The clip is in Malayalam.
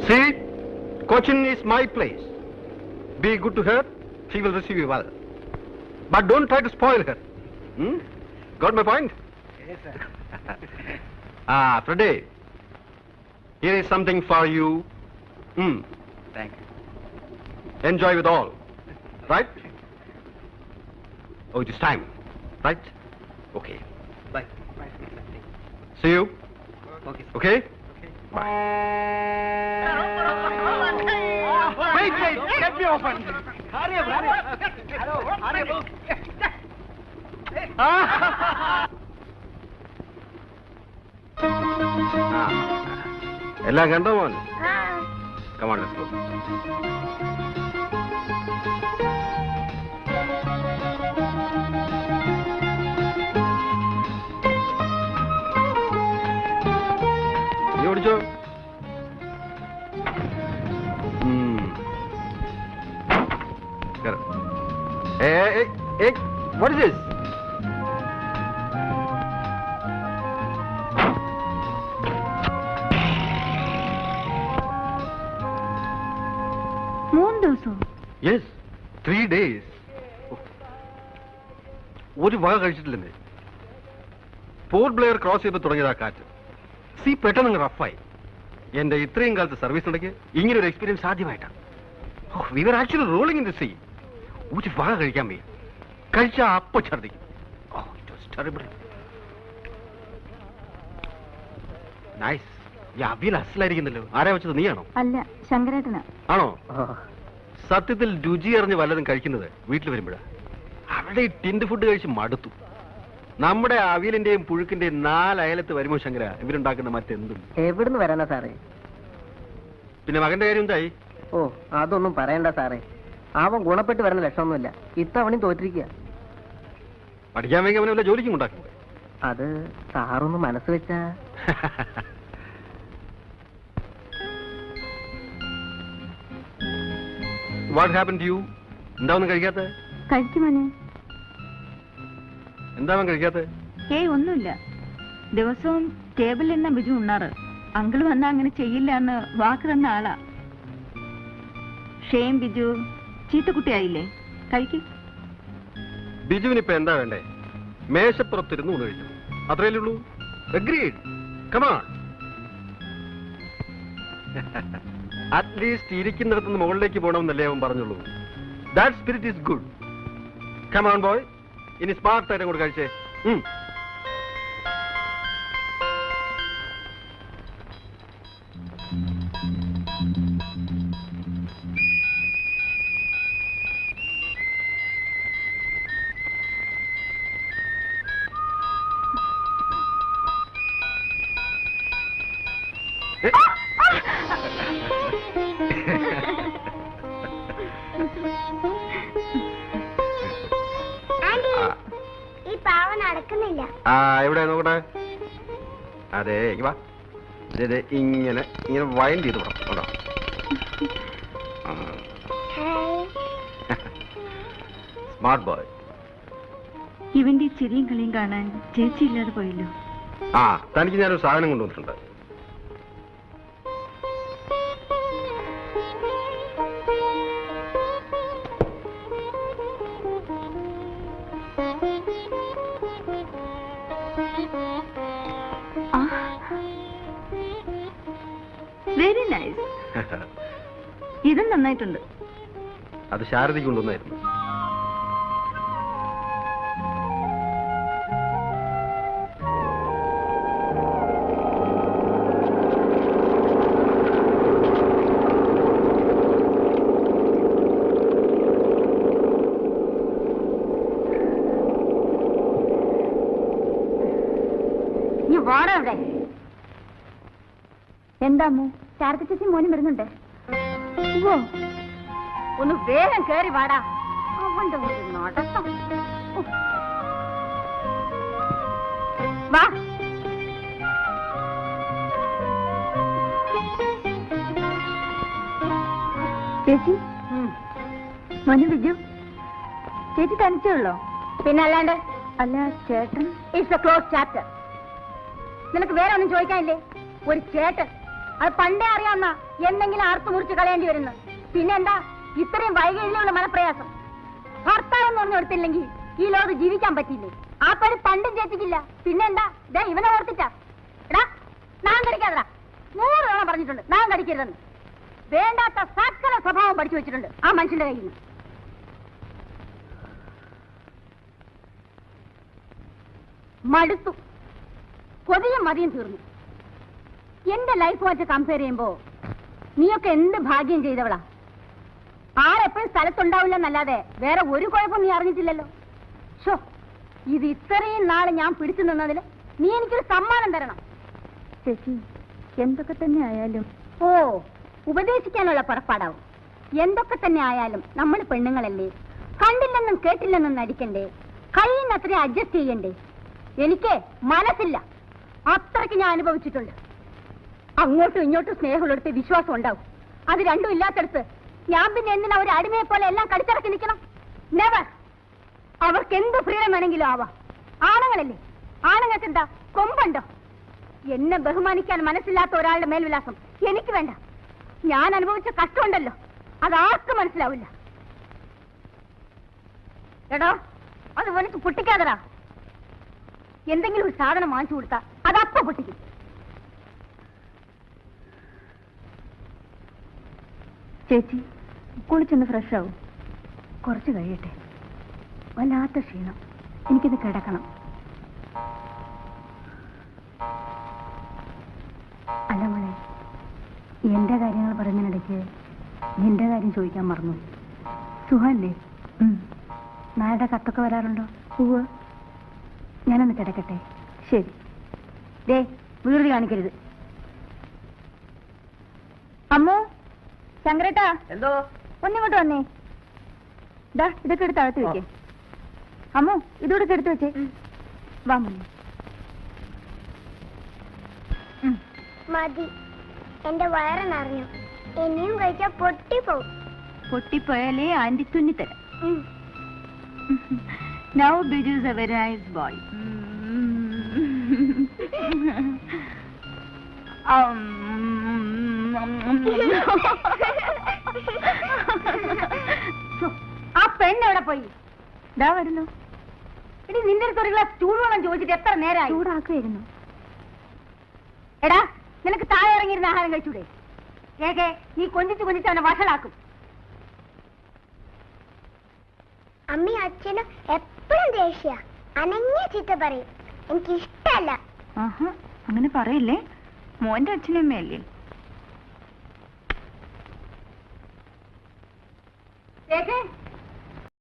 See, Cochin is my place. Be good to her, she will receive you well. But don't try to spoil her. Got my point? Yes, sir. Freddy, here is something for you. Thank you. Enjoy with all. Right? Oh, it is time. Right? Okay. Bye. See you. Okay. Okay? Bye. Wait, let me open. Hurry up. Hurry up. എല്ലാം കണ്ടോ മോൻ? Come on, let's go. നീ ഓടിച്ചോ. Hey, what is this? Yes, 3 days. ഒരു വക കഴിച്ചിട്ടില്ലെന്നേ. പോർട്ട് ബ്ലെയർ ക്രോസ് ചെയ്തപ്പോൾ തുടങ്ങിയതാ കാറ്റ്. സീ പെട്ടെന്ന് റഫായി. എന്റെ ഇത്രയും കാലത്ത് സർവീസ് ഇടയ്ക്ക് ഇങ്ങനെ ഒരു എക്സ്പീരിയൻസ് ആദ്യമായിട്ടാണ്. We were actually rolling in the sea. ഒരു വക കഴിക്കാൻ വയ്യ. കഴിച്ചാൽ അപ്പൊ ഛർദിക്കും. It was terrible. നൈസ്. ഈ അവിയൽ അസലായിരിക്കുന്നല്ലോ. ആരാ വെച്ചത്, നീയാണോ? അല്ല, ശങ്കരേട്ടനാ. ആണോ? സത്യത്തിൽ രുചി അറിഞ്ഞ് വല്ലതും കഴിക്കുന്നത് വീട്ടിൽ വരുമ്പോഴാണ്. അവിടെ ഈ ടിൻഡ് ഫുഡ് കഴിച്ച് മടുത്തു. നമ്മുടെ അവിയലിന്റെയും പുഴുക്കിന്റെയും 4 അയലത്ത് വരുമോ ശങ്കര ഇവരുണ്ടാക്കുന്ന മറ്റെന്തും? എവിടുന്ന് വരാനാ സാറേ? പിന്നെ മകന്റെ കാര്യം എന്തായി? ഓ, അതൊന്നും പറയണ്ട സാറേ. അവൻ ഗുണപ്പെട്ട് വരുന്ന ലക്ഷണമൊന്നുമില്ല. ഇത്തവണയും തോറ്റിരിക്കുക. പഠിക്കാൻ വേണ്ടി അവനെ വല്ല ജോലിക്കും ഉണ്ടാക്കും. അത് സാറൊന്ന് മനസ്സ് വെച്ചാ. What happened to you? എന്താ ഒന്നും കഴിക്കാത്ത? കഴിക്കുമോനെ? എന്താ അവൻ കഴിക്കാത്ത? ഒന്നുമില്ല. ദിവസവും ടേബിളിൽ എണ്ണ ബിജു ഉണ്ണാറ്. അങ്കിൾ വന്നാ അങ്ങനെ ചെയ്യില്ല എന്ന് വാക്ക് തന്ന ആളാ. ഷെയിം ബിജു, ചീത്തക്കുട്ടിയായില്ലേ? കഴിക്കും. ബിജുവിനിപ്പോ എന്താ വേണ്ടേ? മേശപ്പുറത്തിരുന്ന് ഊണ് കഴിക്കും, അത്രയല്ലേ ഉള്ളൂ. Agreed. Come on. അറ്റ്ലീസ്റ്റ് ഇരിക്കുന്നിടത്തുനിന്ന് മുകളിലേക്ക് പോകണമെന്നല്ലേ അവൻ പറഞ്ഞുള്ളൂ. That spirit is good. Come on boy, ഇനി സ്മാർട്ട് ആയിട്ട് കൂടെ കഴിച്ചേ. എവിടെ നോക്കട്ടെ? അതെ, വാ. ഇങ്ങനെ വൈൻഡ് ചെയ്ത് വിടാം. Smart boy. ഇവന്റെ ചിരിയും കളിയും കാണാൻ ചേച്ചി ഇല്ലാതെ പോയല്ലോ. തനിക്ക് ഞാനൊരു സാധനം കൊണ്ടുവന്നിട്ടുണ്ട്. Very nice. ഇതും നന്നായിട്ടുണ്ട്. അത് ശാരദയ്ക്ക് കൊണ്ടുവന്നായിരുന്നു. എന്താ അമ്മു? ശാരദ ചേച്ചി മോനും വരുന്നുണ്ട്. ഒന്ന് വേഗം കേറി വാടാ. അവന്റെ ഒരു നടത്തം. വാ. ചേച്ചി, മോനും ബിജു. ചേച്ചി തനിച്ചേ ഉള്ളോ? പിന്നല്ലാണ്ട്. അല്ല ചേട്ടൻ. It's A close chapter. നിനക്ക് വേറെ ഒന്നും ചോദിക്കാനില്ലേ? ഒരു ചേട്ടൻ അത് പണ്ടേ അറിയാവുന്ന എന്തെങ്കിലും ആർത്തു മുറിച്ച് കളയേണ്ടി വരുന്നു. പിന്നെന്താ ഇത്രയും വൈകല്യമുള്ള മനപ്രയാസം? ഭർത്താവ് എന്ന് പറഞ്ഞു കൊടുത്തില്ലെങ്കിൽ ഈ ലോകത്ത് ജീവിക്കാൻ പറ്റില്ലേ? ആ പണി പണ്ടും ചേച്ചിക്കില്ല. പിന്നെന്താ ഇതാ ഇവനെ ഓർത്തിട്ടാ? എടാ നാൻ കടിക്കാതടാ. 100 തവണ പറഞ്ഞിട്ടുണ്ട് നാൻ കടിക്കരുതെന്ന്. വേണ്ടാത്ത സകല സ്വഭാവം പഠിച്ചു വെച്ചിട്ടുണ്ട് ആ മനുഷ്യന്റെ കയ്യിൽ നിന്ന്. മടുത്തു. കൊതിയും മതിയും തീർന്നു. എന്റെ ലൈഫ് വെച്ച് കമ്പയർ ചെയ്യുമ്പോ നീയൊക്കെ എന്ത് ഭാഗ്യം ചെയ്തവളാ. ആരെപ്പോഴും സ്ഥലത്തുണ്ടാവില്ലെന്നല്ലാതെ വേറെ ഒരു കുഴപ്പം നീ അറിഞ്ഞിട്ടില്ലല്ലോ. ഷോ, ഇത് ഇത്രയും നാള് ഞാൻ പിടിച്ചു നിന്നതിൽ നീ എനിക്കൊരു സമ്മാനം തരണം. ചേച്ചി എന്തൊക്കെ തന്നെ ആയാലും ഓ, ഉപദേശിക്കാനുള്ള പുറപ്പാടാവും. എന്തൊക്കെ തന്നെ ആയാലും നമ്മൾ പെണ്ണുങ്ങളല്ലേ, കണ്ടില്ലെന്നും കേട്ടില്ലെന്നും നടിക്കണ്ടേ, കഴിയുന്നത്ര അഡ്ജസ്റ്റ് ചെയ്യണ്ടേ. എനിക്ക് മനസ്സില്ല, അത്രയ്ക്ക് ഞാൻ അനുഭവിച്ചിട്ടുണ്ട്. അങ്ങോട്ടും ഇങ്ങോട്ടും സ്നേഹമുള്ളടുത്ത് വിശ്വാസം ഉണ്ടാവും. അത് രണ്ടും ഇല്ലാത്തടുത്ത് ഞാൻ പിന്നെ എന്തിനാ ഒരു അടിമയെ പോലെ എല്ലാം കടിച്ചിറക്കി നിൽക്കണം? നെവർ. അവർക്ക് എന്ത് ഫ്രീഡം വേണമെങ്കിലും ആവാം. ആണുങ്ങളല്ലേ, ആണുങ്ങൾക്ക് എന്താ കൊമ്പുണ്ടോ? എന്നെ ബഹുമാനിക്കാൻ മനസ്സില്ലാത്ത ഒരാളുടെ മേൽവിലാസം എനിക്ക് വേണ്ട. ഞാൻ അനുഭവിച്ച കഷ്ടമുണ്ടല്ലോ, അതാർക്കും മനസ്സിലാവില്ല. എടോ, അത് വലിച്ചു പൊട്ടിക്കാതടാ. എന്തെങ്കിലും ഒരു സാധനം വാങ്ങിച്ചു കൊടുത്താ അതപ്പ പൊട്ടിക്കും. ചേച്ചി കുളിച്ചൊന്ന് ഫ്രഷ് ആവും. കുറച്ച് കഴിയട്ടെ. വല്ലാത്ത ക്ഷീണം, എനിക്കിത് കിടക്കണം. അല്ല മോളെ, എന്റെ കാര്യങ്ങൾ പറയുന്നതിനിടയ്ക്ക് നിന്റെ കാര്യം ചോദിക്കാൻ മറന്നു. സുഖല്ലേ? നാളെ കത്തൊക്കെ വരാറുണ്ടോ? ഉവ്വ്. ഞാനൊന്ന് കിടക്കട്ടെ. ശരി. ദേ വീട് കാണിക്കരുത്. അമ്മോ, ശങ്കരേട്ടാ, എന്തോ ഒന്നിങ്ങോട്ട് വന്നേ. ദാ ഇതൊക്കെ എടുത്ത് അകത്ത് വെക്കേ. അമ്മോ, ഇതോടെ എടുത്ത് വെച്ചേ. വാ മോനെ. മതി, എന്റെ വയറ് നിറഞ്ഞു. ഇനിയും കഴിച്ചാൽ പൊട്ടിപ്പോവും. പൊട്ടിപ്പോയാലേ anti തുന്നിത്തരാം. Now Biju is a very nice boy. ആ പെണ്ണെവിടെ പോയി? ദാ വരുന്നു. ഇനി നിന്റെ അടുത്ത് ഒരു ഗ്ലാസ് ചൂടുവെള്ളം ചോദിച്ചിട്ട് എത്ര നേരമായി? ചൂടാക്കുമായിരുന്നു. എടാ, നിനക്ക് താഴെ ഇറങ്ങിയിരുന്ന ആഹാരം കഴിച്ചൂടെ? കേക്കെ, നീ കൊഞ്ചിച്ച് കൊഞ്ചിച്ച് അവനെ വഷളാക്കും. അമ്മയും അച്ഛനും എപ്പോഴും ദേഷ്യ, അനങ്ങിയ ചീത്ത പറയും. എനിക്കിഷ്ടല്ല. ആഹാ, അങ്ങനെ പറയില്ലേ. മോന്റെ അച്ഛനമ്മയല്ലേ. കേക്കെ,